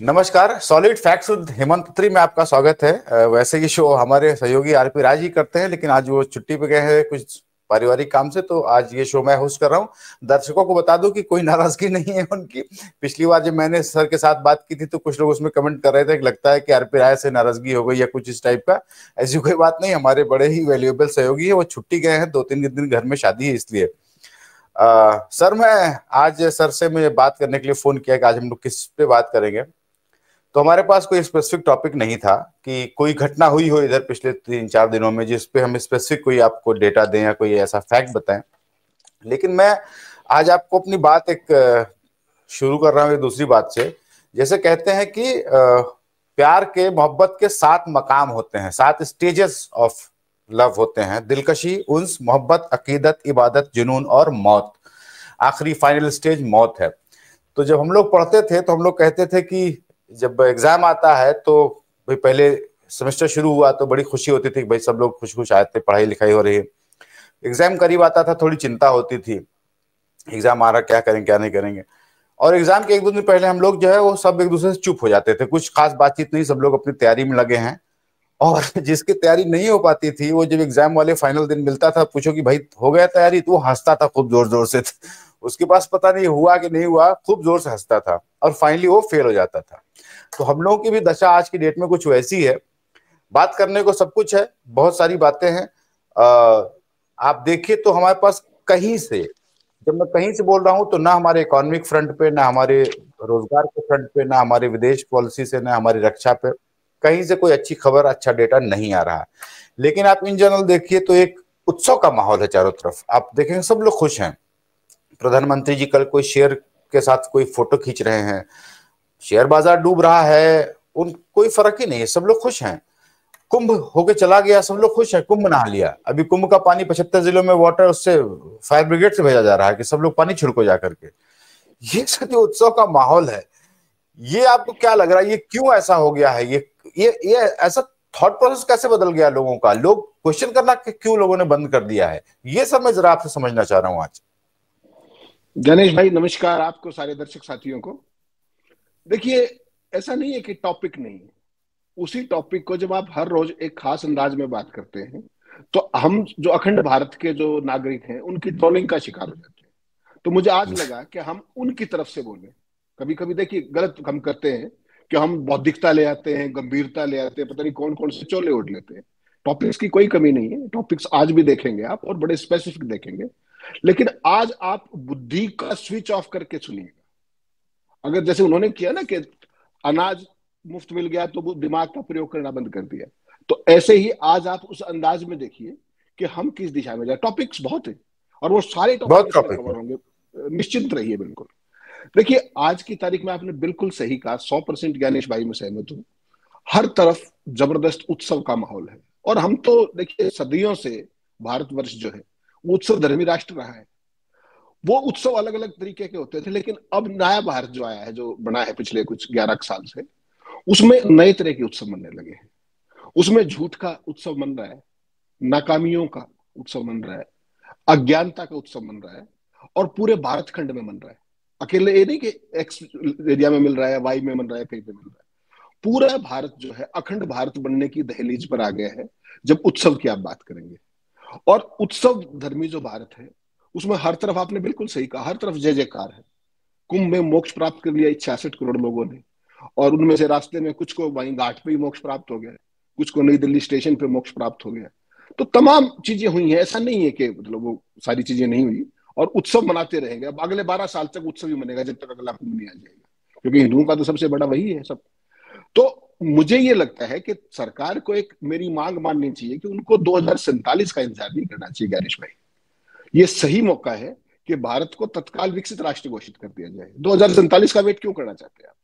नमस्कार। Solid facts with Hemant त्री में आपका स्वागत है। वैसे ये शो हमारे सहयोगी आरपी राज ही करते हैं, लेकिन आज वो छुट्टी पे गए हैं कुछ पारिवारिक काम से, तो आज ये शो मैं होस्ट कर रहा हूँ। दर्शकों को बता दूं कि कोई नाराजगी नहीं है उनकी। पिछली बार जब मैंने सर के साथ बात की थी तो कुछ लोग उसमें कमेंट कर रहे थे कि लगता है कि आरपी राज से नाराजगी हो गई या कुछ इस टाइप का। ऐसी कोई बात नहीं, हमारे बड़े ही वैल्यूएबल सहयोगी है, वो छुट्टी गए हैं, 2-3 दिन घर में शादी है इसलिए। सर, मैं आज सर से मुझे बात करने के लिए फोन किया कि आज हम लोग किस पे बात करेंगे। तो हमारे पास कोई स्पेसिफिक टॉपिक नहीं था कि कोई घटना हुई हो इधर पिछले 3-4 दिनों में जिस पे हम स्पेसिफिक कोई आपको डेटा दें या कोई ऐसा फैक्ट बताएं। लेकिन मैं आज आपको अपनी बात एक शुरू कर रहा हूँ एक दूसरी बात से। जैसे कहते हैं कि प्यार के मोहब्बत के 7 मकाम होते हैं, 7 स्टेजेस ऑफ लव होते हैं। दिलकशी, उन्स, मोहब्बत, अकीदत, इबादत, जुनून और मौत। आखिरी फाइनल स्टेज मौत है। तो जब हम लोग पढ़ते थे तो हम लोग कहते थे कि जब एग्जाम आता है तो भाई पहले सेमेस्टर शुरू हुआ तो बड़ी खुशी होती थी कि भाई सब लोग खुश खुश आए थे, पढ़ाई लिखाई हो रही है। एग्जाम करीब आता था, थोड़ी चिंता होती थी, एग्जाम आ रहा, क्या करेंगे क्या नहीं करेंगे। और एग्जाम के 1-2 दिन पहले हम लोग जो है वो सब एक दूसरे से चुप हो जाते थे, कुछ खास बातचीत नहीं, सब लोग अपनी तैयारी में लगे हैं। और जिसकी तैयारी नहीं हो पाती थी वो जब एग्जाम वाले फाइनल दिन मिलता था, पूछो कि भाई हो गया तैयारी, तो वो हंसता था खूब जोर जोर से। उसके पास पता नहीं हुआ कि नहीं हुआ, खूब जोर से हंसता था और फाइनली वो फेल हो जाता था। तो हम लोगों की भी दशा आज की डेट में कुछ वैसी है। बात करने को सब कुछ है, बहुत सारी बातें हैं। आप देखिए तो हमारे पास कहीं से, जब मैं कहीं से बोल रहा हूं तो ना हमारे इकोनॉमिक फ्रंट पे, ना हमारे रोजगार के फ्रंट पे, ना हमारे विदेश पॉलिसी से, ना हमारी रक्षा पे कहीं से कोई अच्छी खबर, अच्छा डेटा नहीं आ रहा है। लेकिन आप इन जनरल देखिए तो एक उत्सव का माहौल है चारों तरफ। आप देखेंगे सब लोग खुश हैं। प्रधानमंत्री जी कल कोई शेयर के साथ कोई फोटो खींच रहे हैं, शेयर बाजार डूब रहा है, उन कोई फर्क ही नहीं है, सब लोग खुश हैं। कुंभ होके चला गया, सब लोग खुश हैं, कुंभ नहा लिया। अभी कुंभ का पानी 75 जिलों में वाटर उससे फायर ब्रिगेड से भेजा जा रहा है कि सब लोग पानी छिड़को जा करके। ये सब जो उत्सव का माहौल है, ये आपको क्या लग रहा है, ये क्यों ऐसा हो गया है? ये ऐसा थॉट प्रोसेस कैसे बदल गया लोगों का? लोग क्वेश्चन करना क्यों लोगों ने बंद कर दिया है? ये सब मैं जरा आपसे समझना चाह रहा हूं आज। गणेश भाई नमस्कार, आपको सारे दर्शक साथियों को। देखिए, ऐसा नहीं है कि टॉपिक नहीं है। उसी टॉपिक को जब आप हर रोज एक खास अंदाज में बात करते हैं तो हम जो अखंड भारत के जो नागरिक हैं उनकी ट्रोलिंग का शिकार हो जाते हैं। तो मुझे आज लगा कि हम उनकी तरफ से बोले। कभी कभी देखिए गलत हम करते हैं कि हम बौद्धिकता ले आते हैं, गंभीरता ले आते हैं, पता नहीं कौन कौन से चोले उठ लेते हैं। टॉपिक्स की कोई कमी नहीं है, टॉपिक्स आज भी देखेंगे आप और बड़े स्पेसिफिक देखेंगे। लेकिन आज आप बुद्धि का स्विच ऑफ करके सुनिएगा। अगर जैसे उन्होंने किया ना कि अनाज मुफ्त मिल गया तो वो दिमाग का प्रयोग करना बंद कर दिया, तो ऐसे ही आज आप उस अंदाज में देखिए कि हम किस दिशा में जाए। टॉपिक्स बहुत है और वो सारे टॉपिक बहुत इसमें टॉपिक कवर है। होंगे, निश्चिंत रहिए बिल्कुल। देखिए, आज की तारीख में आपने बिल्कुल सही कहा, 100% ज्ञानेश भाई में सहमत हूँ। हर तरफ जबरदस्त उत्सव का माहौल है। और हम तो देखिए सदियों से भारतवर्ष जो है वो उत्सव धर्मी राष्ट्र रहा है। वो उत्सव अलग अलग तरीके के होते थे, लेकिन अब नया भारत जो आया है, जो बना है पिछले कुछ 11 साल से, उसमें नए तरह के उत्सव मनने लगे हैं। उसमें झूठ का उत्सव मन रहा है, नाकामियों का उत्सव मन रहा है, अज्ञानता का उत्सव मन रहा है, और पूरे भारत खंड में मन रहा है। अकेले ये नहीं कि एक्स एरिया में मिल रहा है, वाई में मन रहा है, कहीं पे मिल रहा है। पूरा भारत जो है अखंड भारत बनने की दहलीज पर आ गया है जब उत्सव की आप बात करेंगे। और उत्सव धर्मी जो भारत है उसमें हर तरफ, आपने बिल्कुल सही कहा, हर तरफ जय जयकार है। कुंभ में मोक्ष प्राप्त कर लिया 66 करोड़ लोगों ने, और उनमें से रास्ते में कुछ को वहीं घाट पे ही मोक्ष प्राप्त हो गया, कुछ को नई दिल्ली स्टेशन पे मोक्ष प्राप्त हो गया। तो तमाम चीजें हुई हैं, ऐसा नहीं है कि मतलब वो सारी चीजें नहीं हुई। और उत्सव मनाते रहेंगे, अब अगले 12 साल तक उत्सव ही मनेगा जब तक अगला कुंभ नहीं आ जाएगा, क्योंकि हिंदुओं का तो सबसे बड़ा वही है सब। तो मुझे ये लगता है कि सरकार को एक मेरी मांग माननी चाहिए कि उनको 2047 का इंतजार नहीं करना चाहिए गैरिश भाई। ये सही मौका है कि भारत को तत्काल विकसित राष्ट्र घोषित कर दिया जाए। 2047 का वेट क्यों करना चाहते हैं आप?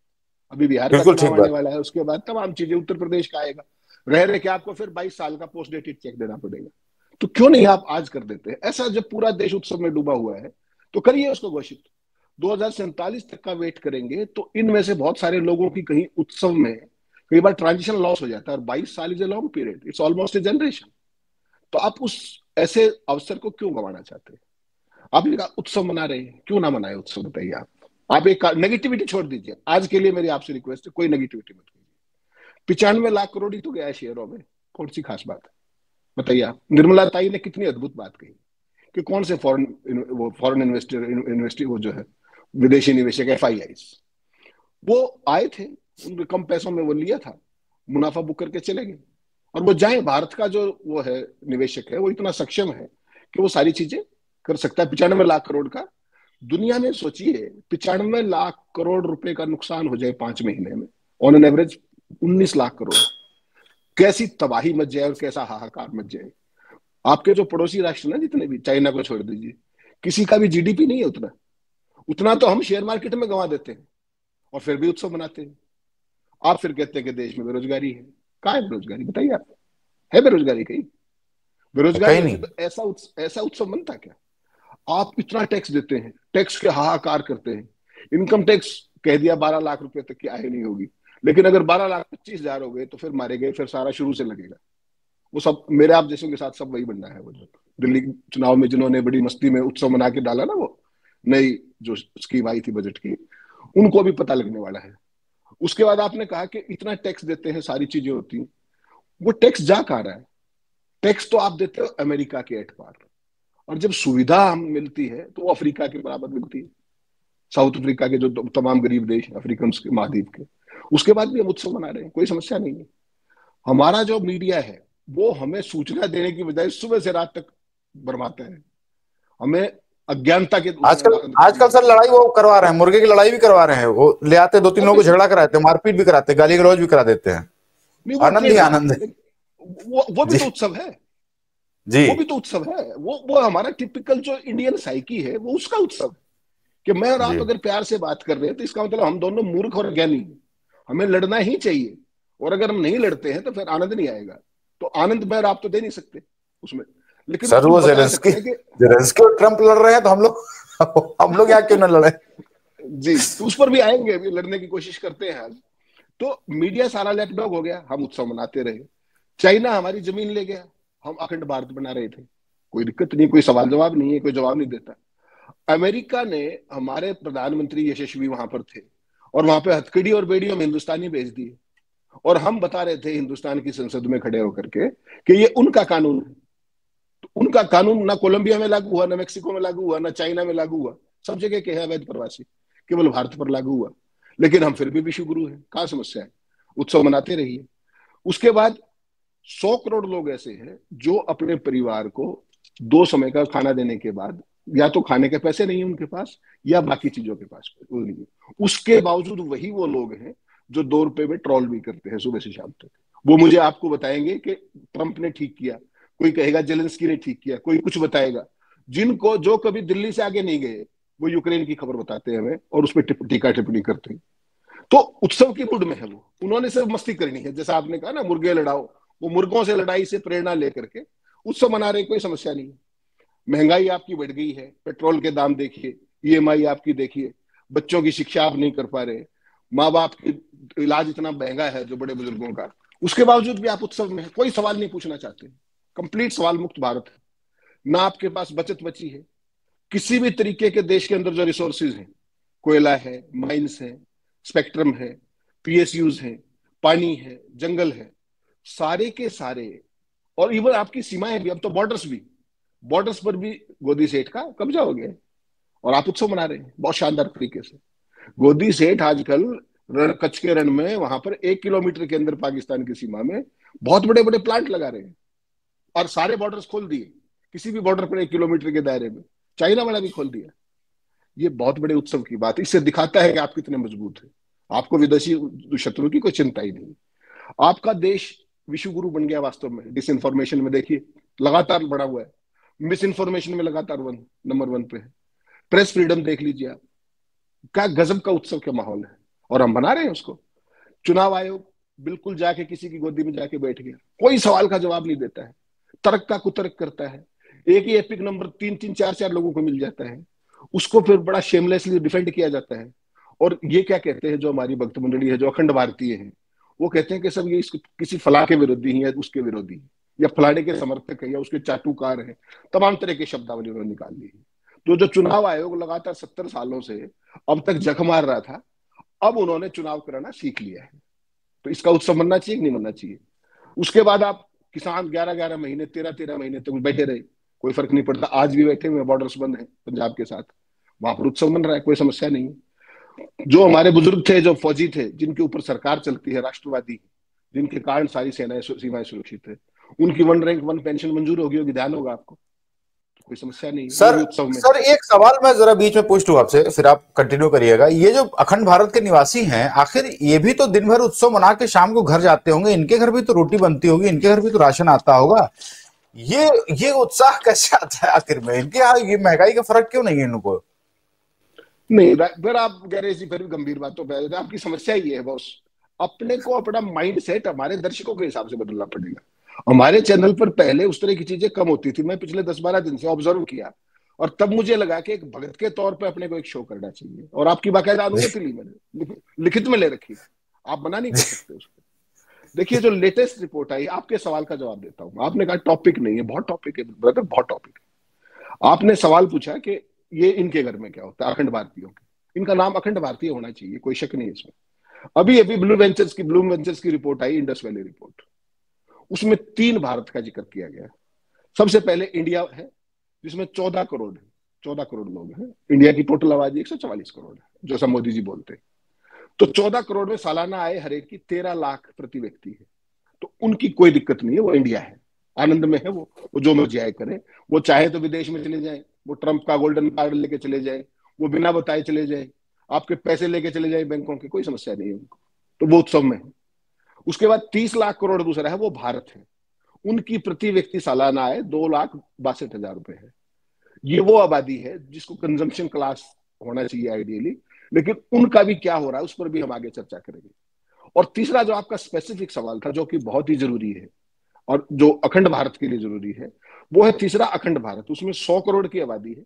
अभी बिहार का बिल्कुल चुनाव ठीक आने बात। वाला है, उसके बाद तमाम चीजें, उत्तर प्रदेश का आएगा, रह रहे कि आपको फिर 22 साल का पोस्ट डेटेड चेक देना पड़ेगा। तो क्यों नहीं आप आज कर देते हैं ऐसा? जब पूरा देश उत्सव में डूबा हुआ है तो करिए उसको घोषित। 2047 तक का वेट करेंगे तो इनमें से बहुत सारे लोगों की कहीं उत्सव में कई बार ट्रांजिशन लॉस हो जाता है, और 22 साल is a long period, it's almost A generation. तो आप उस ऐसे अवसर को क्यों गंवाना चाहते हैं? आप ये उत्सव मना रहे हैं, क्यों ना मनाए उत्सव, बताइए आप। आप एक नेगेटिविटी छोड़ दीजिए, आज के लिए मेरी आपसे रिक्वेस्ट है, कोई नेगेटिविटी मत कीजिए। 95 लाख करोड़ ही तो गया है शेयरों में, कौन सी खास बात है बताइए आप। निर्मला ताई ने कितनी अद्भुत बात कही कि कौन से फॉरेन इन्वेस्टर वो जो है विदेशी निवेशक FIIs, वो आए थे, उनके कम पैसों में वो लिया था, मुनाफा बुक करके चले गए। और वो जाए, भारत का जो वो है निवेशक है वो इतना सक्षम है कि वो सारी चीजें कर सकता है। 95 लाख करोड़ का, दुनिया में सोचिए 95 लाख करोड़ रुपए का नुकसान हो जाए 5 महीने में, on an average 19 lakh crore, कैसी तबाही मच जाए और कैसा हाहाकार मच जाए। आपके जो पड़ोसी राष्ट्र ना जितने भी, चाइना को छोड़ दीजिए, किसी का भी GDP नहीं है उतना, उतना तो हम शेयर मार्केट में गंवा देते हैं और फिर भी उत्सव मनाते हैं। आप फिर कहते हैं कि देश में बेरोजगारी है। कहाँ है बेरोजगारी बताइए आप, है बेरोजगारी कहीं? बेरोजगारी कहीं होती नहीं। तो ऐसा उत्सव मनता क्या? आप इतना टैक्स देते हैं, टैक्स के हाहाकार करते हैं। इनकम टैक्स कह दिया 12 लाख रुपए तक की आय नहीं होगी, लेकिन अगर 12,25,000 हो गए तो फिर मारे गए, फिर सारा शुरू से लगेगा। वो सब मेरे आप जैसों के साथ सब वही बनना है। वो जो दिल्ली चुनाव में जिन्होंने बड़ी मस्ती में उत्सव मना के डाला ना, वो नई जो स्कीम आई थी बजट की, उनको भी पता लगने वाला है। उसके बाद आपने कहा कि इतना टैक्स देते हैं, सारी चीजें होती हैं, वो टैक्स जा कहाँ रहा है? टैक्स तो आप देते हो अमेरिका के एट पार, और जब सुविधा हम मिलती है तो वो अफ्रीका के बराबर मिलती है, साउथ अफ्रीका के जो तमाम गरीब देश हैं अफ्रीकन महाद्वीप के। उसके बाद भी हम उत्सव मना रहे हैं, कोई समस्या नहीं है। हमारा जो मीडिया है वो हमें सूचना देने की बजाय सुबह से रात तक भरमाता है, हमें अज्ञानता के आजकल आजकल सर लड़ाई वो करवा रहे हैं, मुर्गे की लड़ाई भी करवा रहे हैं। वो ले आते, 2-3 लोगों को ऑब्वियसली। झगड़ा कराते हैं, मारपीट भी कराते हैं, गाली गलौज भी करा देते हैं। नहीं वो आनंद ही ट्रेड है, आनंद है। वो भी जी। तो उत्सव है। जी। वो भी तो उत्सव है, वो हमारा टिपिकल जो इंडियन साइकी है वो उसका उत्सव है कि मैं और आप जी। अगर प्यार से बात कर रहे हैं तो इसका मतलब हम दोनों मूर्ख और ज्ञानी हैं, हमें लड़ना ही चाहिए। और अगर हम नहीं लड़ते हैं तो फिर आनंद नहीं आएगा। तो आनंद मैं और आप तो दे नहीं सकते उसमें, लेकिन सर कुछ वो बता जेलेंस्की सकते हैं कि जेलेंस्की और ट्रम्प लड़ रहे हैं तो हम लोग हम लोग यहाँ क्यों ना लड़े। जी, तो उस पर भी आएंगे, अभी लड़ने की कोशिश करते हैं आज। तो मीडिया सारा लैपडॉग हो गया, हम उत्सव मनाते रहे। चाइना हमारी जमीन ले गया, हम अखंड भारत बना रहे थे, कोई दिक्कत नहीं, कोई सवाल जवाब नहीं है, कोई जवाब नहीं देता। अमेरिका ने, हमारे प्रधानमंत्री यशस्वी वहां पर थे और वहां पे हथकड़ी और बेड़ी हम हिंदुस्तानी भेज दिए, और हम बता रहे थे हिंदुस्तान की संसद में खड़े होकर के कि ये उनका कानून है। तो उनका कानून ना कोलंबिया में लागू हुआ, ना मेक्सिको में लागू हुआ, ना चाइना में लागू हुआ, सब जगह के है अवैध प्रवासी, केवल भारत पर लागू हुआ। लेकिन हम फिर भी विश्व गुरु हैं, कहाँ समस्या है? उत्सव मनाते रहिए। उसके बाद 100 करोड़ लोग ऐसे हैं जो अपने परिवार को 2 समय का खाना देने के बाद, या तो खाने के पैसे नहीं है उनके पास, या बाकी चीजों के पास वो नहीं है, उसके बावजूद वही वो लोग हैं जो 2 रुपए में ट्रॉल भी करते हैं सुबह से शाम तक। वो मुझे आपको बताएंगे कि ट्रंप ने ठीक किया, कोई कहेगा जेलेंस्की ने ठीक किया, कोई कुछ बताएगा। जिनको, जो कभी दिल्ली से आगे नहीं गए, वो यूक्रेन की खबर बताते हैं हमें और उस पर टीका टिप्पणी करते हैं। तो उत्सव की मूड में है वो, उन्होंने सिर्फ मस्ती करनी है, जैसा आपने कहा ना मुर्गे लड़ाओ, वो मुर्गों से लड़ाई से प्रेरणा लेकर के उत्सव मना रहे, कोई समस्या नहीं है। महंगाई आपकी बढ़ गई है, पेट्रोल के दाम देखिए, EMI आपकी देखिए, बच्चों की शिक्षा आप नहीं कर पा रहे, माँ बाप की इलाज इतना महंगा है जो बड़े बुजुर्गों का, उसके बावजूद भी आप उत्सव में है, कोई सवाल नहीं पूछना चाहते। कंप्लीट सवाल मुक्त भारत है। ना आपके पास बचत बची है किसी भी तरीके के, देश के अंदर जो रिसोर्सेज हैं, कोयला है, माइंस है, स्पेक्ट्रम है, PSUs है, पानी है, जंगल है, सारे के सारे। और इवन आपकी सीमाएं भी, अब तो बॉर्डर्स भी, बॉर्डर्स पर भी गोदी सेठ का कब्जा हो गया, और आप उत्सव मना रहे हैं बहुत शानदार तरीके से। गोदी सेठ आजकल कच्छ के रण में, वहां पर 1 किलोमीटर के अंदर पाकिस्तान की सीमा में बहुत बड़े बड़े प्लांट लगा रहे हैं, और सारे बॉर्डर्स खोल दिए, किसी भी बॉर्डर पर 1 किलोमीटर के दायरे में, चाइना वाला भी खोल दिया। ये बहुत बड़े उत्सव की बात है, इससे दिखाता है कि आप कितने मजबूत हैं, आपको विदेशी शत्रु की कोई चिंता ही नहीं। आपका देश विश्व गुरु बन गया वास्तव में। डिस इन्फॉर्मेशन में देखिए लगातार बढ़ा हुआ है, मिस इन्फॉर्मेशन में लगातार नंबर 1 पे है। प्रेस फ्रीडम देख लीजिए आप, क्या गजब का उत्सव का माहौल है, और हम बना रहे हैं उसको। चुनाव आयोग बिल्कुल जाके किसी की गोदी में जाके बैठ गया, कोई सवाल का जवाब नहीं देता है, तर्क का कुतर्क करता है। एक ही एपिक नंबर 3-3 4-4 लोगों को मिल जाता है, उसको फिर बड़ा शेमलेसली डिफेंड किया जाता है। और ये क्या कहते हैं, जो हमारी भक्त मंडली है, जो अखंड भारतीय है, वो कहते हैं कि सब ये किसी फला के विरोधी हैं, या उसके विरोधी हैं, या फलाने के समर्थक है, या उसके चाटुकार हैं, तमाम तरह के शब्दावली उन्होंने निकाल ली है। तो जो चुनाव आयोग लगातार 70 सालों से अब तक जख मार रहा था, अब उन्होंने चुनाव कराना सीख लिया है। तो इसका उत्सव मनना चाहिए कि नहीं मनना चाहिए? उसके बाद आप किसान 11-11 महीने, 13-13 महीने तक बैठे रहे, कोई फर्क नहीं पड़ता। आज भी बैठे हुए, बॉर्डर्स बंद है पंजाब के साथ, वहां पर उत्सव मन रहा है, कोई समस्या नहीं है। जो हमारे बुजुर्ग थे, जो फौजी थे, जिनके ऊपर सरकार चलती है राष्ट्रवादी, जिनके कारण सारी सेनाएं सीमाएं सुरक्षित है, उनकी 1 रैंक 1 पेंशन मंजूर होगी, ध्यान होगा आपको, कोई समस्या नहीं है, वो सर भी उत्सव में। सर एक सवाल मैं जरा बीच में पूछ लूं आपसे, फिर आप कंटिन्यू करिएगा। ये जो अखंड भारत के निवासी हैं, आखिर ये भी तो दिन भर उत्सव मना के शाम को घर जाते होंगे, इनके घर भी तो रोटी बनती होगी, इनके घर भी तो राशन आता होगा। ये उत्साह कैसे आता है आखिर में इनके यहाँ? ये महंगाई का फर्क क्यों नहीं है इनको? नहीं, फिर आप कह रहे फिर गंभीर बातों पर, आपकी समस्या ये है बॉस, अपने को अपना माइंड सेट हमारे दर्शकों के हिसाब से बदलना पड़ेगा। हमारे चैनल पर पहले उस तरह की चीजें कम होती थी, मैं पिछले 10-12 दिन से ऑब्जर्व किया, और तब मुझे लगा कि एक भगत के तौर पे अपने को एक शो करना चाहिए, और आपकी बाकायदा अनुमति ली मैंने, लिखित में ले रखी, आप मना नहीं कर सकते उसको। देखिए, जो लेटेस्ट रिपोर्ट आई, आपके सवाल का जवाब देता हूं। आपने कहा टॉपिक नहीं है, बहुत टॉपिक है ब्रदर, बहुत टॉपिक है। आपने सवाल पूछा कि ये इनके घर में क्या होता है, अखंड भारतीयों के, इनका नाम अखंड भारतीय होना चाहिए, कोई शक नहीं है इसमें। अभी अभी ब्लूम वेंचर्स की रिपोर्ट आई, इंडस वैली रिपोर्ट, उसमें 3 भारत का जिक्र किया गया। सबसे पहले इंडिया है, जिसमें 14 करोड़ है, 14 करोड़ लोग हैं। इंडिया की टोटल आबादी 144 करोड़ है, जैसा मोदी जी बोलते हैं। तो 14 करोड़ में सालाना आय हर एक की 13 लाख प्रति व्यक्ति है। तो उनकी कोई दिक्कत नहीं है, वो इंडिया है, आनंद में है, वो जो मर्जी आए करें। वो चाहे तो विदेश में चले जाए, वो ट्रंप का गोल्डन कार्ड लेके चले जाए, वो बिना बताए चले जाए, आपके पैसे लेके चले जाए बैंकों के, कोई समस्या नहीं है उनको, तो वो उत्सव में है। उसके बाद 30 लाख करोड़ दूसरा है, वो भारत है। उनकी प्रति व्यक्ति सालाना आय 2,62,000 रुपए है। ये वो आबादी है जिसको कंजम्पशन क्लास होना चाहिए आइडियली, लेकिन उनका भी क्या हो रहा है उस पर भी हम आगे चर्चा करेंगे। और तीसरा जो आपका स्पेसिफिक सवाल था, जो कि बहुत ही जरूरी है और जो अखंड भारत के लिए जरूरी है, वो है तीसरा अखंड भारत। उसमें 100 करोड़ की आबादी है,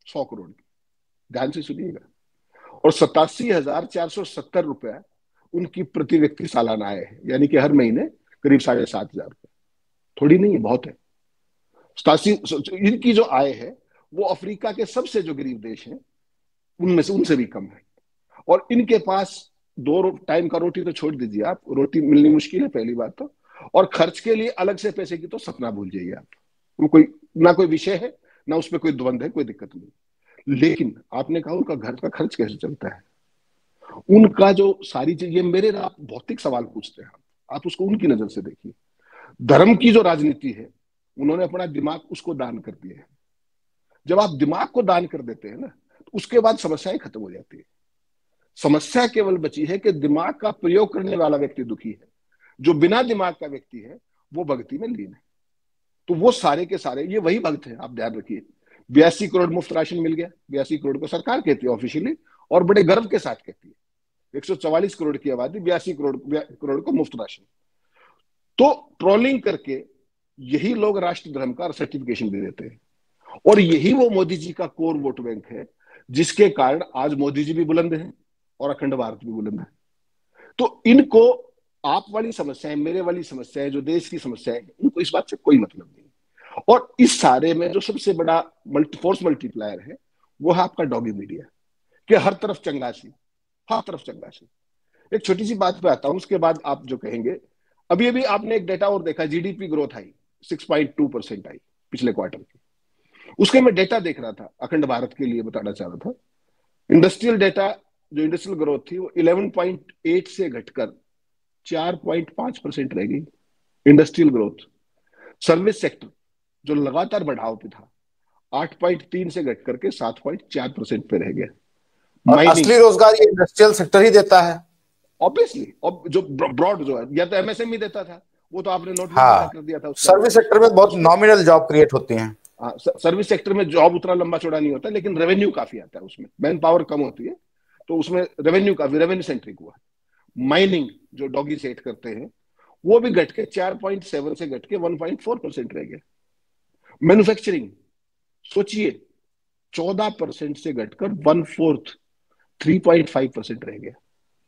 100 करोड़ की, ध्यान से सुनिएगा, और 87,470 रुपया उनकी प्रति व्यक्ति सालाना आय है, यानी कि हर महीने करीब 7,500 रुपये। थोड़ी नहीं है, बहुत है। 87, इनकी जो आय है वो अफ्रीका के सबसे जो गरीब देश हैं उनमें से, उनसे भी कम है। और इनके पास 2 टाइम का रोटी तो छोड़ दीजिए आप, रोटी मिलनी मुश्किल है पहली बात तो, और खर्च के लिए अलग से पैसे की तो सपना भूल जाइए आप। वो कोई ना कोई विषय है, ना उसमें कोई द्वंद है, कोई दिक्कत नहीं। लेकिन आपने कहा उनका घर का खर्च कैसे चलता है, उनका जो सारी चीजें, मेरे आप भौतिक सवाल पूछते हैं, आप उसको उनकी नजर से देखिए। धर्म की जो राजनीति है, उन्होंने अपना दिमाग उसको दान कर दिया है। जब आप दिमाग को दान कर देते हैं ना, तो उसके बाद समस्याएं खत्म हो जाती है। समस्या केवल बची है कि दिमाग का प्रयोग करने वाला व्यक्ति दुखी है, जो बिना दिमाग का व्यक्ति है वो भक्ति में लीन है। तो वो सारे के सारे ये वही भक्त है, आप ध्यान रखिए। 82 करोड़ मुफ्त राशन मिल गया, 82 करोड़ को सरकार कहती है ऑफिशियली, और बड़े गर्व के साथ कहती है। 144 करोड़ की आबादी, 82 करोड़ को मुफ्त राशन। तो ट्रोलिंग करके यही लोग राष्ट्र धर्म का सर्टिफिकेशन दे देते हैं, और यही वो मोदी जी का कोर वोट बैंक है, जिसके कारण आज मोदी जी भी बुलंद हैं और अखंड भारत भी बुलंद है। तो इनको आप वाली समस्याएं, मेरे वाली समस्याएं, जो देश की समस्याएं, इनको इस बात से कोई मतलब नहीं। और इस सारे में जो सबसे बड़ा फोर्स मल्टीप्लायर है, वो है आपका डॉगी मीडिया, कि हर तरफ चंगासी, हर तरफ चंगासी। एक छोटी सी बात पे आता हूं, उसके बाद आप जो कहेंगे। अभी अभी आपने एक डेटा और देखा, जीडीपी ग्रोथ आई 6.2% आई पिछले क्वार्टर की। उसके मैं डेटा देख रहा था, अखंड भारत के लिए बताना चाह रहा था। इंडस्ट्रियल डेटा, जो इंडस्ट्रियल ग्रोथ थी वो 11.8 से घटकर 4.5% रह गई, इंडस्ट्रियल ग्रोथ। सर्विस सेक्टर जो लगातार बढ़ाव पे था, 8.3 से घट करके 7.4% पे रह गया। और असली रोजगार ये इंडस्ट्रियल सेक्टर ही देता है ऑब्वियसली। और जो ब्रॉड जो है, या तो एमएसएमई देता था, वो तो आपने नोट हाँ, कर दिया था। सर्विस सेक्टर में बहुत नॉमिनल जॉब क्रिएट होती हैं। हाँ, सर्विस सेक्टर में जॉब उतना लंबा चौड़ा नहीं होता, लेकिन रेवेन्यू काफी आता है उसमें, मैन पावर कम होती है, तो उसमें रेवेन्यू काफी, रेवेन्यू सेंट्रिक हुआ। माइनिंग जो डॉगी सेट करते हैं, वो भी घट के 4.7 से घट के 1.4% रह गया। मैन्युफैक्चरिंग सोचिए, 14% से घटकर 1/4, 3.5% रह गया।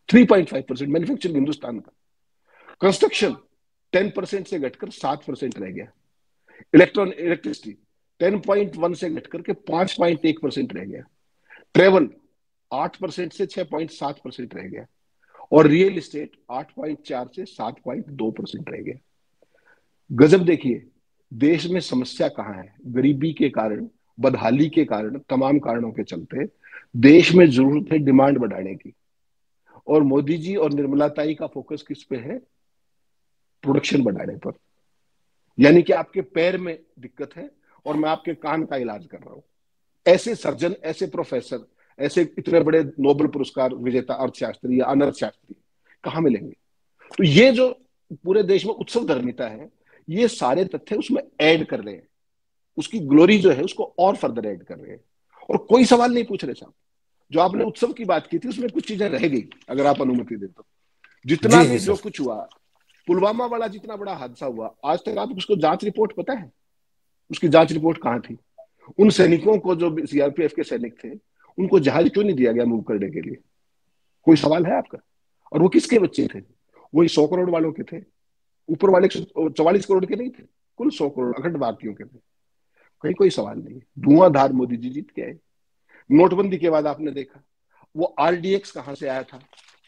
3.5% मैन्युफैक्चरिंग हिंदुस्तान का। कंस्ट्रक्शन 10% से घटकर 7% रह गया। इलेक्ट्रिसिटी 10.1 से घटकर के 5.1% रह गया। ट्रेवल 8% से 6.7% रह गया, और रियल एस्टेट 8.4 से 7.2% रह गया। गजब देखिए, देश में समस्या कहाँ है? गरीबी के कारण, बदहाली के कारण, तमाम कारणों के चलते देश में जरूरत है डिमांड बढ़ाने की, और मोदी जी और निर्मला ताई का फोकस किस पे है? प्रोडक्शन बढ़ाने पर। यानी कि आपके पैर में दिक्कत है और मैं आपके कान का इलाज कर रहा हूं। ऐसे सर्जन, ऐसे प्रोफेसर, ऐसे इतने बड़े नोबेल पुरस्कार विजेता अर्थशास्त्री या अनर्थशास्त्री कहां मिलेंगे? तो ये जो पूरे देश में उत्सव धर्मिता है, ये सारे तथ्य उसमें ऐड कर रहे हैं, उसकी ग्लोरी जो है उसको और फर्दर ऐड कर रहे हैं। और कोई सवाल नहीं पूछ रहे साहब। जो आपने उत्सव की बात की थी उसमें कुछ चीजें रह गई, अगर आप अनुमति दें तो। जितना जी जी भी जो सर। कुछ हुआ, पुलवामा वाला जितना बड़ा हादसा हुआ, आज तक आपको उसको जांच रिपोर्ट पता है? उसकी जांच रिपोर्ट कहां थी? उन सैनिकों को, जो सीआरपीएफ के सैनिक थे, उनको जहाज क्यों नहीं दिया गया मूव करने के लिए? कोई सवाल है आपका? और वो किसके बच्चे थे? वही 100 करोड़ वालों के थे, ऊपर वाले 44 करोड़ के नहीं थे, कुल 100 करोड़ अखंड भारतीयों के थे। कहीं कोई सवाल नहीं। धुआंधार मोदी जी जीत के आए। नोटबंदी के बाद आपने देखा वो आरडीएक्स कहां से आया था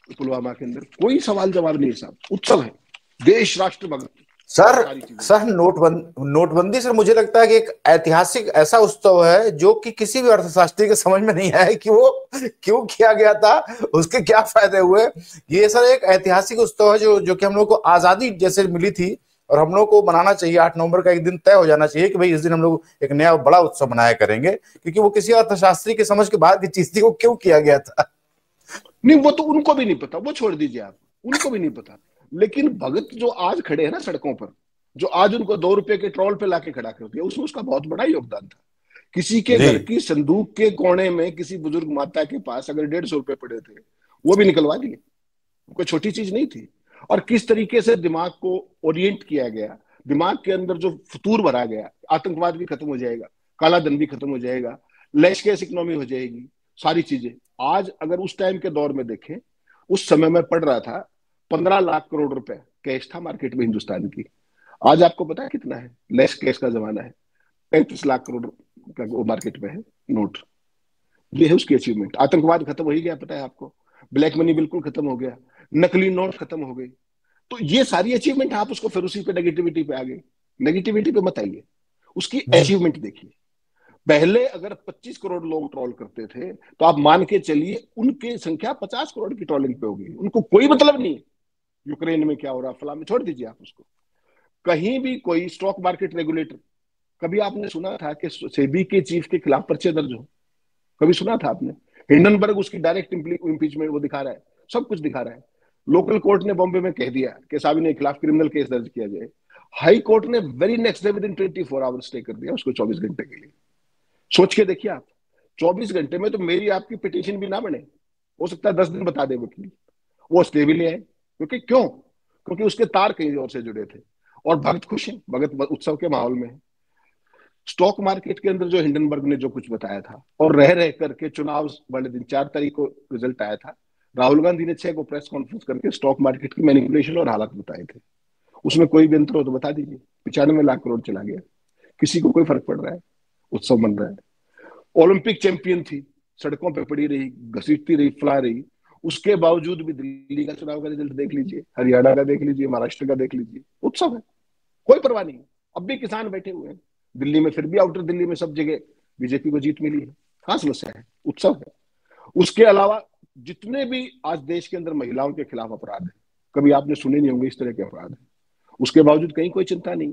पुलवामा के अंदर, कोई सवाल जवाब नहीं साहब। उत्सव है, देश राष्ट्र भक्त, सर सारी चीजें। सर नोटबंदी सर, मुझे लगता है कि एक ऐतिहासिक ऐसा उत्सव है जो कि किसी भी अर्थशास्त्री के समझ में नहीं आया कि वो क्यों किया गया था, उसके क्या फायदे हुए। ये सर एक ऐतिहासिक उत्सव है जो जो कि हम लोग को आजादी जैसे मिली थी, और हम लोग को मनाना चाहिए। 8 नवंबर का एक दिन तय हो जाना चाहिए कि भाई इस दिन हम लोग एक नया बड़ा उत्सव मनाया करेंगे, क्योंकि वो किसी अर्थशास्त्री के समझ के बाहर की चीज थी, वो क्यों किया गया था। नहीं, वो तो उनको भी नहीं पता, वो छोड़ दीजिए आप, उनको भी नहीं पता। लेकिन भगत जो आज खड़े हैं ना सड़कों पर, जो आज उनको 2 रुपए के ट्रोल पे लाके खड़ा कर दिया, उसमें उसका बहुत बड़ा योगदान था। किसी के जी घर की संदूक के कोने में किसी बुजुर्ग माता के पास अगर 150 रुपए पड़े थे, वो भी निकलवा दिए। कोई छोटी चीज नहीं थी। और किस तरीके से दिमाग को ओरिएंट किया गया, दिमाग के अंदर जो फतूर भरा गया, आतंकवाद भी खत्म हो जाएगा, काला धन भी खत्म हो जाएगा, लैशकेस इकोनॉमी हो जाएगी, सारी चीजें। आज अगर उस टाइम के दौर में देखें, उस समय में पढ़ रहा था, 15 लाख करोड़ रुपए कैश था मार्केट में हिंदुस्तान की। आज आपको पता है कितना है? लेस कैश का जमाना है। 35 लाख करोड़ का वो मार्केट में है नोट। ये है उसकी अचीवमेंट। आतंकवाद खत्म हो ही गया, पता है आपको। ब्लैक मनी बिल्कुल खत्म हो गया, नकली नोट खत्म हो गई। तो ये सारी अचीवमेंट, आप उसको फिर उसी पे नेगेटिविटी पे आ गई। नेगेटिविटी पे मत आइए, उसकी जी अचीवमेंट देखिए। पहले अगर 25 करोड़ लोग ट्रोल करते थे, तो आप मान के चलिए उनकी संख्या 50 करोड़ की ट्रोलिंग पे होगी। उनको कोई मतलब नहीं यूक्रेन में क्या हो रहा, फला में, छोड़ दीजिए आप उसको। कहीं भी कोई स्टॉक मार्केट रेगुलेटर, कभी आपने सुना था कि सेबी के चीफ के खिलाफ पर्चे दर्ज हो? कभी सुना था आपने? हिंडनबर्ग उसकी डायरेक्ट इम्पीचमेंट वो दिखा रहा है, सब कुछ दिखा रहा है। लोकल कोर्ट ने बॉम्बे में कह दिया कि साबिन के खिलाफ क्रिमिनल केस दर्ज किया जाए। हाई कोर्ट ने very next day with in 24 hours stay कर दिया उसको, 24 घंटे के लिए। सोच के देखिए आप, 24 घंटे में तो मेरी आपकी पिटीशन भी ना बने, हो सकता है 10 दिन बता दे वकील, वो स्टे भी ले आए। क्योंकि क्यों? क्योंकि उसके तार कहीं और से जुड़े थे। और भक्त खुश हैं, भगत उत्सव के माहौल में है। स्टॉक मार्केट के अंदर जो हिंडनबर्ग ने जो कुछ बताया था, और रह रह करके चुनाव वाले दिन 4 तारीख को रिजल्ट आया था, राहुल गांधी ने 6 को प्रेस कॉन्फ्रेंस करके स्टॉक मार्केट की मैनिपुलेशन और हालत बताए थे। उसमें कोई भी अंतर हो तो बता दीजिए। 95 लाख करोड़ चला गया, किसी को कोई फर्क पड़ रहा है? उत्सव बन रहा है। ओलंपिक चैंपियन थी, सड़कों पर पड़ी रही, घसीटती रही, फुला रही। उसके बावजूद भी दिल्ली का चुनाव का रिजल्ट देख लीजिए, हरियाणा का देख लीजिए, महाराष्ट्र का देख लीजिए, उत्सव है, कोई परवाह नहीं। अब भी किसान बैठे हुए हैं दिल्ली में, फिर भी आउटर दिल्ली में सब जगह बीजेपी को जीत मिली है। कहां समस्या है? उत्सव है। उसके अलावा जितने भी आज देश के अंदर महिलाओं के खिलाफ अपराध है, कभी आपने सुने नहीं होंगे इस तरह के अपराध है, उसके बावजूद कहीं कोई चिंता नहीं।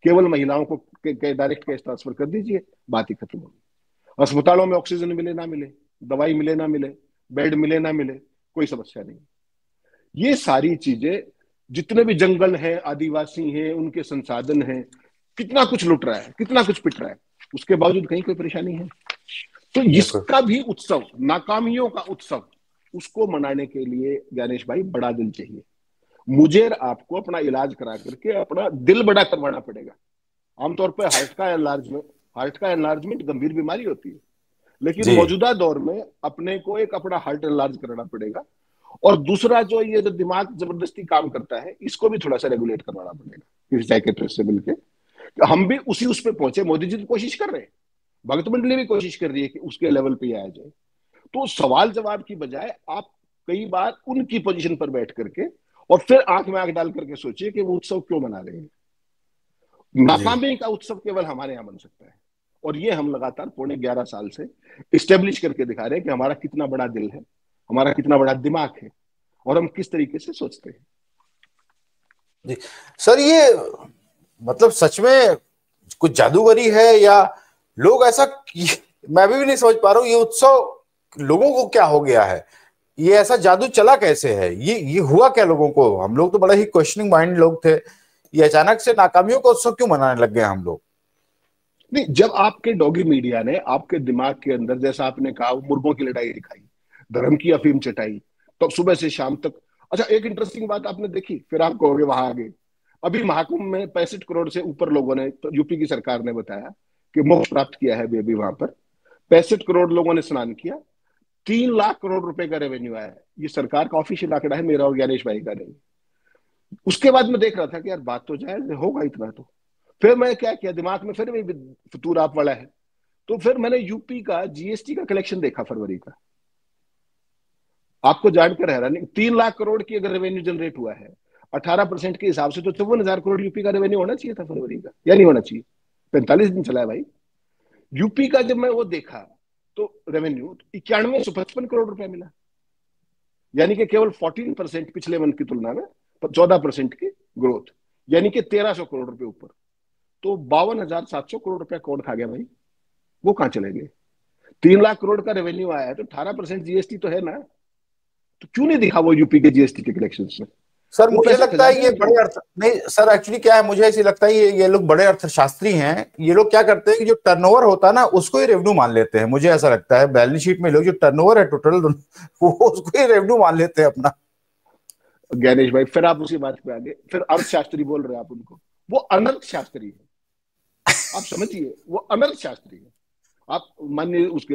केवल महिलाओं को डायरेक्ट कैश ट्रांसफर कर दीजिए, बात ही खत्म होगी। अस्पतालों में ऑक्सीजन मिले ना मिले, दवाई मिले ना मिले, बेड मिले ना मिले, कोई समस्या नहीं। ये सारी चीजें, जितने भी जंगल हैं, आदिवासी हैं, उनके संसाधन हैं, कितना कुछ लुट रहा है, कितना कुछ पिट रहा है, उसके बावजूद कहीं कोई परेशानी है? तो बिल्कुल। इसका भी उत्सव, नाकामियों का उत्सव, उसको मनाने के लिए गणेश भाई बड़ा दिल चाहिए। मुझे और आपको अपना इलाज करा करके अपना दिल बड़ा करवाना पड़ेगा। आमतौर पर हार्ट का एनलार्जमेंट गंभीर बीमारी होती है, लेकिन जी मौजूदा दौर में अपने को एक अपना हार्ट एनलार्ज कराना पड़ेगा। और दूसरा, जो ये जो दिमाग जबरदस्ती काम करता है, इसको भी थोड़ा सा रेगुलेट करवाना पड़ेगा किसी साइकेट्रिस्ट से मिलकर। हम भी उस पे पहुंचे। मोदी जी तो कोशिश कर रहे हैं, भगत मंडली भी कोशिश कर रही है कि उसके लेवल पे आया जाए। तो सवाल जवाब की बजाय आप कई बार उनकी पोजीशन पर बैठ करके और फिर आंख में आंख डाल करके सोचिए कि वो उत्सव क्यों मना रहे हैं। जी नाकामी का उत्सव केवल हमारे यहाँ बन सकता है, और ये हम लगातार पौने 11 साल से इस्टेब्लिश करके दिखा रहे हैं कि हमारा कितना बड़ा दिल है, हमारा कितना बड़ा दिमाग है, और हम किस तरीके से सोचते हैं। जी सर, ये मतलब सच में कुछ जादूगरी है या लोग ऐसा, मैं भी नहीं समझ पा रहा हूँ ये उत्सव लोगों को क्या हो गया है, ये ऐसा जादू चला कैसे है, ये हुआ क्या लोगों को? हम लोग तो बड़े ही क्वेश्चनिंग माइंड लोग थे, ये अचानक से नाकामियों का उत्सव क्यों मनाने लग गए हम लोग? नहीं, जब आपके डॉगी मीडिया ने आपके दिमाग के अंदर, जैसा आपने कहा, मुर्गों की लड़ाई दिखाई, धर्म की अफीम चटाई, तो सुबह से शाम तक। अच्छा, एक इंटरेस्टिंग बात आपने देखी, फिर आप कहोगे वहां आगे, अभी महाकुंभ में 65 करोड़ से ऊपर लोगों ने, तो यूपी की सरकार ने बताया कि मोक्ष प्राप्त किया है बेबी वहां पर। 65 करोड़ लोगों ने स्नान किया, 3 लाख करोड़ रुपए का रेवेन्यू आया है। ये सरकार का ऑफिशियल आंकड़ा है, मेरा और ज्ञानेश भाई का नहीं। उसके बाद मैं देख रहा था कि यार बात तो जायज होगा इतना तो। फिर मैं क्या किया, दिमाग में फिर भी फतूर आप वाला है, तो फिर मैंने यूपी का जीएसटी का कलेक्शन देखा फरवरी का। आपको जानकर हैरानी, 3 लाख करोड़ की अगर रेवेन्यू जनरेट हुआ है 18% के हिसाब से, तो 54,000 करोड़ यूपी का रेवेन्यू होना चाहिए था फरवरी का, या नहीं होना चाहिए? 45 दिन चला है भाई यूपी का। जब मैं वो देखा तो रेवेन्यू 91,155 करोड़ रुपया मिला, यानी कि केवल 14% पिछले मन की तुलना में, 14% की ग्रोथ, यानी कि 1,300 करोड़ रुपए ऊपर। तो 52,700 करोड़ रुपया कौन खा गया भाई? वो कहां चले गए? 3 लाख करोड़ का रेवेन्यू आया है तो 18% जीएसटी तो है ना, तो क्यों नहीं दिखा वो यूपी के जीएसटी के कलेक्शन में? सर वो मुझे पैसे लगता है खजाने ये में क्यों बड़े गए? अर्थ नहीं सर, एक्चुअली क्या है, मुझे ऐसे लगता है ये लोग बड़े अर्थशास्त्री हैं। ये लोग क्या करते हैं कि जो टर्नओवर होता है ना उसको ही रेवेन्यू मान लेते हैं। मुझे ऐसा लगता है बैलेंस शीट में लोग जो टर्नओवर है टोटल वो उसको ही रेवेन्यू मान लेते हैं अपना। ज्ञानेश भाई, फिर आप उसी बात पे आ गए, फिर अर्थशास्त्री बोल रहे हैं आप उनको। वो अनर्थ शास्त्री है, आप समझिए, वो अनर्थ शास्त्री है। आप मानिए उसके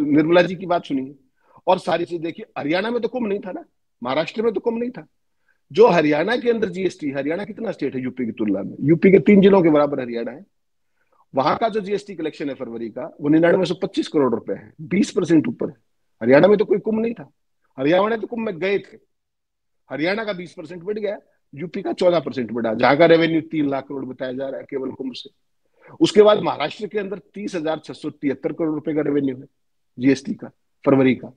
निर्मला जी की बात सुनिए, और सारी चीज देखिए। हरियाणा में तो कुंभ नहीं था ना, महाराष्ट्र में तो कुंभ नहीं था। जो हरियाणा के अंदर जीएसटी, हरियाणा कितना स्टेट है यूपी की तुलना में, यूपी के 3 जिलों के बराबर हरियाणा है। वहां का जो जीएसटी कलेक्शन है फरवरी का, वो 99,125 करोड़ रुपए है, 20% ऊपर है। हरियाणा में तो कोई कुंभ नहीं था, हरियाणा तो कुंभ में गए थे। हरियाणा का 20% बढ़ गया, यूपी का 14% बढ़ा, जहां का रेवेन्यू 3 लाख करोड़ बताया जा रहा है केवल कुंभ से। उसके बाद महाराष्ट्र के अंदर 30,673 करोड़ रुपए का रेवेन्यू है जीएसटी का फरवरी का,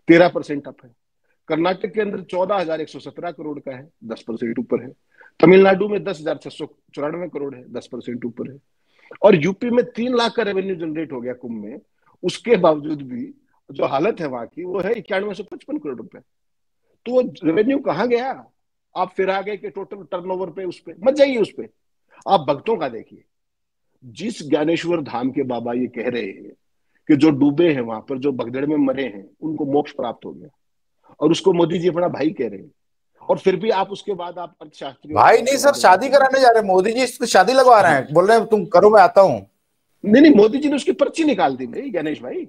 13% अप है। कर्नाटक के अंदर 14,117 करोड़ का है, 10% ऊपर है। तमिलनाडु में 10,694 करोड़ है, 10% ऊपर है। और यूपी में 3 लाख का रेवेन्यू जनरेट हो गया कुंभ में, उसके बावजूद भी जो हालत है वहां की, वो है 91,155 करोड़ रुपए। तो वो रेवेन्यू कहाँ गया? आप फिर आ गए कि टोटल टर्नओवर पे, उस पे मत जाइए, उस पे आप भक्तों का देखिए। जिस ज्ञानेश्वर धाम के बाबा ये कह रहे हैं कि जो डूबे हैं वहां पर, जो भगदड़ में मरे हैं, उनको मोक्ष प्राप्त हो गया, और उसको मोदी जी अपना भाई कह रहे हैं, और फिर भी आप उसके बाद आप अर्थशास्त्रियों भाई को नहीं सलाह सर, देना शादी चाह रहे कराने जा रहे हैं मोदी जी, इसको शादी लगवा रहे हैं। हैं, बोल रहे हैं तुम करो मैं आता हूँ। नहीं नहीं, मोदी जी ने उसकी पर्ची निकाल दी भाई, गणेश भाई।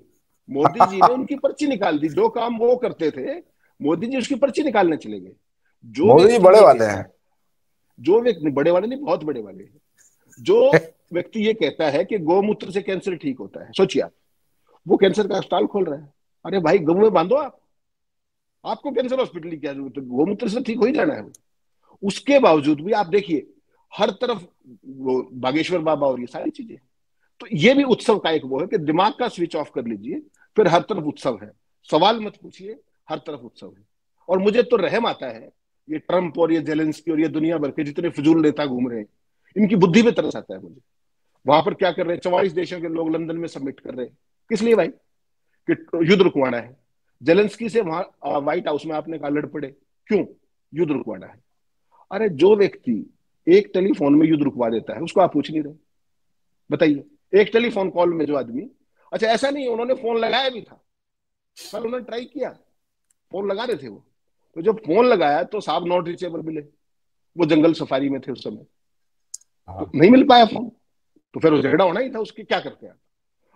मोदी जी ने उनकी पर्ची निकाल दी, जो काम वो करते थे मोदी जी उसकी पर्ची निकालने चले गए। जो मोदी जी व्यक्ति बड़े ये वाले कहता हैं। है, जो व्यक्ति, बड़े वाले नहीं, बहुत बड़े वाले हैं, जो व्यक्ति ये कहता है कि गौमूत्र से कैंसर ठीक होता है, सोचिए आप, वो कैंसर का अस्पताल खोल रहा है। अरे भाई, गऊ में बांधो आप, आपको कैंसर हॉस्पिटल की क्या जरूरत है? गौमूत्र से ठीक हो ही जाना है वो। उसके बावजूद भी आप देखिए, हर तरफ वो बागेश्वर बाबा और ये सारी चीजें। तो ये भी उत्सव का एक वो है कि दिमाग का स्विच ऑफ कर लीजिए, फिर हर तरफ उत्सव है। सवाल मत पूछिए, हर तरफ उत्सव है। और मुझे तो रहम आता है, ये ट्रंप और ये जेलेंस्की और ये दुनिया भर के जितने फिजूल नेता घूम रहे हैं, इनकी बुद्धि पे तरस आता है मुझे। वहां पर क्या कर रहे हैं, 44 देशों के लोग लंदन में सबमिट कर रहे हैं, किस लिए भाई? कि युद्ध रुकवाना है। जेलेंस्की से वहां व्हाइट हाउस में आपने कहा लड़ पड़े, क्यों? युद्ध रुकवाना है। अरे जो व्यक्ति एक टेलीफोन में युद्ध रुकवा देता है, उसको आप पूछ नहीं रहे, बताइए। एक टेलीफोन कॉल में जो आदमी, अच्छा ऐसा नहीं है, उन्होंने फोन लगाया भी था, कल उन्होंने ट्राई किया, फोन लगा रहे थे वो, तो जब फोन लगाया तो साहब नॉट रीचेबल मिले, वो जंगल सफारी में थे उस समय, तो हाँ। नहीं मिल पाया फोन। तो फिर वो झगड़ा होना ही था, उसके क्या करते हैं।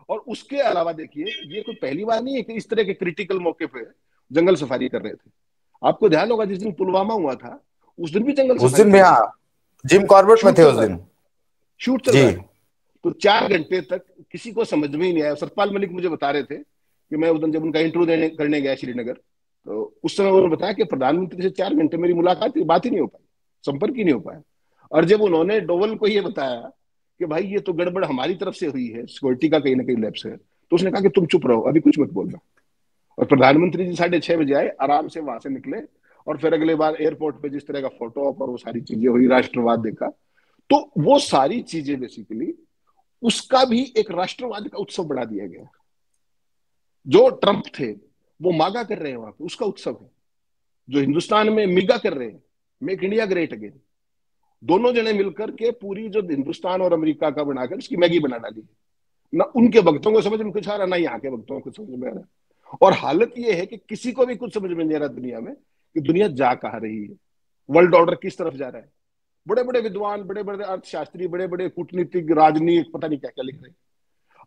और उसके अलावा देखिए, ये कोई पहली बार नहीं है कि इस तरह के क्रिटिकल मौके पे जंगल सफारी कर रहे थे। आपको ध्यान होगा जिस दिन पुलवामा हुआ था, उस दिन भी जंगल उस सफारी दिन भी चल रही हाँ, थी, जिम कॉर्बेट में शूट थे चल उस रहा दिन। था, शूट चल जी। रहा था। तो 4 घंटे तक किसी को समझ में ही नहीं आया। सतपाल मलिक मुझे बता रहे थे कि मैं उस दिन जब उनका इंटरव्यू देने करने गया श्रीनगर, तो उस समय उन्होंने बताया कि प्रधानमंत्री से 4 घंटे मेरी मुलाकात, बात ही नहीं हो पाई, संपर्क ही नहीं हो पाया। और जब उन्होंने डोवल को ये बताया कि भाई ये तो गड़बड़ हमारी तरफ से हुई है, सिक्योरिटी का कहीं ना कहीं लैप्स है, तो उसने कहा कि तुम चुप रहो, अभी कुछ मत बोलना। और प्रधानमंत्री जी 6:30 बजे आए, आराम से वहां से निकले, और फिर अगले बार एयरपोर्ट पे जिस तरह का फोटो ऑप और वो सारी चीजें हुई, राष्ट्रवाद देखा, तो वो सारी चीजें बेसिकली उसका भी एक राष्ट्रवाद का उत्सव बना दिया गया। जो ट्रंप थे वो मागा कर रहे हैं वहां पे, उसका उत्सव है। जो हिंदुस्तान में मिगा कर रहे हैं, मेक इंडिया ग्रेट अगेन, दोनों जने मिलकर के पूरी जो हिंदुस्तान और अमेरिका का बनाकर उसकी मैगी बना डाली। ना उनके भक्तों को समझ में कुछ आ रहा, ना यहाँ के भक्तों को समझ में आ रहा। और हालत यह है कि किसी को भी कुछ समझ में नहीं आ रहा दुनिया में कि दुनिया जा कहाँ रही है, वर्ल्ड ऑर्डर किस तरफ जा रहा है। बड़े बड़े विद्वान, बड़े बड़े अर्थशास्त्री, बड़े बड़े कूटनीतिक, राजनीतिक, पता नहीं क्या क्या लिख रहे हैं।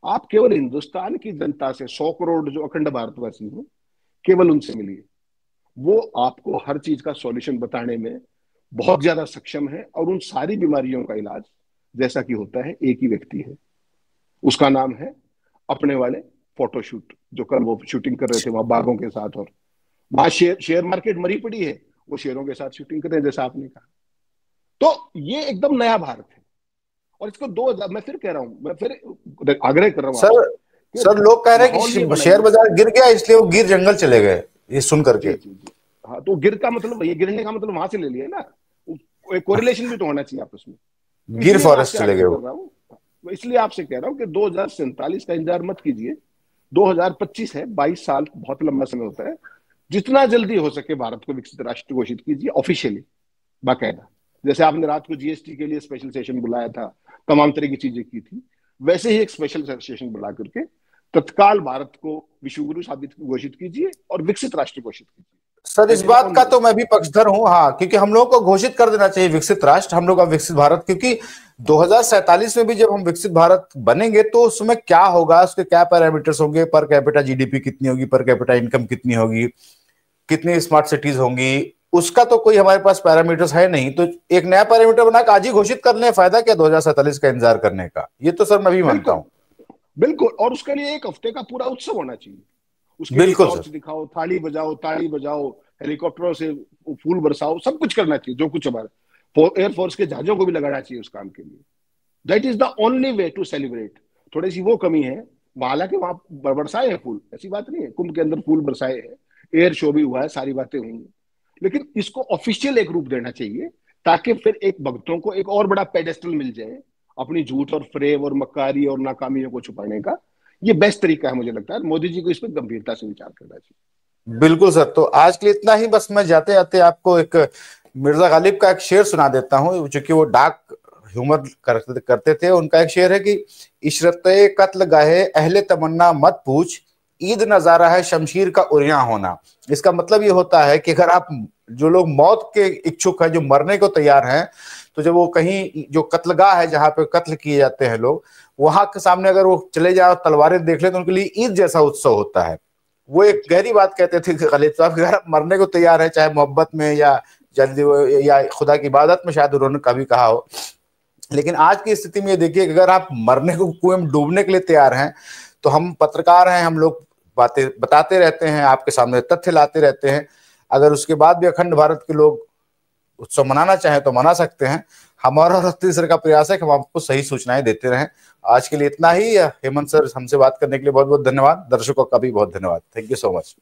आप केवल हिंदुस्तान की जनता से, 100 करोड़ जो अखंड भारतवासी हैं, केवल उनसे मिलिए, वो आपको हर चीज का सॉल्यूशन बताने में बहुत ज्यादा सक्षम है। और उन सारी बीमारियों का इलाज जैसा कि होता है एक ही व्यक्ति है, उसका नाम है अपने वाले फोटोशूट, जो कल वो शूटिंग कर रहे थे वहां बाघों के साथ। और वहां शेयर मार्केट मरी पड़ी है, वो शेरों के साथ शूटिंग कर रहे हैं, जैसा आपने कहा। तो ये एकदम नया भारत है। और इसको 2000, मैं फिर कह रहा हूं, मैं फिर आग्रह कर रहा हूं सर, आपसे सर लोग कह रहे हैं माहौल ये कि शेयर बनाइए। बाजार गिर गया इसलिए वो गिर जंगल चले गए, ये सुन करके। जी जी जी, हाँ, तो गिर का मतलब, ये गिरने का मतलब वहां से ले लिया ना, एक कोरिलेशन भी तो होना चाहिए आपस में। तो गिर इसलिए मैं फॉरेस्ट आपसे चले गए आग्रह वो। कर रहा हूँ, इसलिए आपसे कह रहा हूँ कि 2047 का इंतजार मत कीजिए, 2025 है, 22 साल बहुत लंबा समय होता है। जितना जल्दी हो सके भारत को विकसित राष्ट्र घोषित कीजिए ऑफिशियली, बाकायदा। जैसे आपने रात को जीएसटी के लिए स्पेशल सेशन बुलाया था, तमाम तरह की चीजें की थी, वैसे ही एक स्पेशल सेशन बुला करके तत्काल भारत को विश्व गुरु साबित घोषित कीजिए और विकसित राष्ट्र घोषित कीजिए। सर इस बात का तो मैं भी पक्षधर हूं, हाँ, क्योंकि हम लोगों को घोषित कर देना चाहिए विकसित राष्ट्र, हम लोग का विकसित भारत, क्योंकि 2047 में भी जब हम विकसित भारत बनेंगे तो उसमें क्या होगा, उसके क्या पैरामीटर्स होंगे, पर कैपिटा जीडीपी कितनी होगी, पर कैपिटा इनकम कितनी होगी, कितनी स्मार्ट सिटीज होंगी, उसका तो कोई हमारे पास पैरामीटर्स है नहीं। तो एक नया पैरामीटर बना के आज ही घोषित कर लें, फायदा क्या 2047 का इंतजार करने का, ये तो सर मैं भी मानता हूँ। बिल्कुल, और उसके लिए एक हफ्ते का पूरा उत्सव होना चाहिए। उसके लिए बिल्कुल टॉर्च सर, दिखाओ, थाली बजाओ, ताली बजाओ, हेलीकॉप्टरों से फूल बरसाओ, सब कुछ करना चाहिए जो कुछ हमारे एयरफोर्स के जहाजों को भी लगाना चाहिए उस काम के लिए। That is the only way to celebrate. थोड़ी सी वो कमी है, हालांकि वहां बरसाए हैं फूल, ऐसी बात नहीं है, कुंभ के अंदर फूल बरसाए हैं, एयर शो भी हुआ है, सारी बातें हुई हैं, लेकिन इसको ऑफिशियल एक रूप देना चाहिए, ताकि फिर एक भक्तों को एक और बड़ा पेडेस्टल मिल जाए अपनी झूठ और फ्रेब और मक्कारी और नाकामियों को छुपाने का। ये बेस्ट तरीका है मुझे लगता है, मोदी जी को इस पर गंभीरता से विचार करना चाहिए। बिल्कुल सर। तो आज के लिए इतना ही, बस मैं जाते जाते आपको एक मिर्जा गालिब का एक शेर सुना देता हूँ, चूंकि वो डाक ह्यूमर करते थे। उनका एक शेर है कि इशरते कत्ल गाहे अहले तमन्ना मत पूछ, ईद नजारा है शमशीर का उरियां होना। इसका मतलब ये होता है कि अगर आप, जो लोग मौत के इच्छुक हैं, जो मरने को तैयार हैं, तो जब वो कहीं जो कत्लगाह है जहां पे कत्ल किए जाते हैं लोग, वहां के सामने अगर वो चले जाए और तलवारें देख ले, तो उनके लिए ईद जैसा उत्सव होता है। वो एक गहरी बात कहते थे गालिब साहब, अगर आप मरने को तैयार है, चाहे मोहब्बत में या जल्दी या खुदा की इबादत में, शायद उन्होंने कभी कहा हो, लेकिन आज की स्थिति में देखिए कि अगर आप मरने को कुएं में डूबने के लिए तैयार हैं, तो हम पत्रकार हैं, हम लोग बातें बताते रहते हैं, आपके सामने तथ्य लाते रहते हैं। अगर उसके बाद भी अखंड भारत के लोग उत्सव मनाना चाहें तो मना सकते हैं। हमारा और तीसरे का प्रयास है कि हम आपको सही सूचनाएं देते रहें। आज के लिए इतना ही। हेमंत सर, हमसे बात करने के लिए बहुत बहुत धन्यवाद। दर्शकों का भी बहुत धन्यवाद। Thank you so much.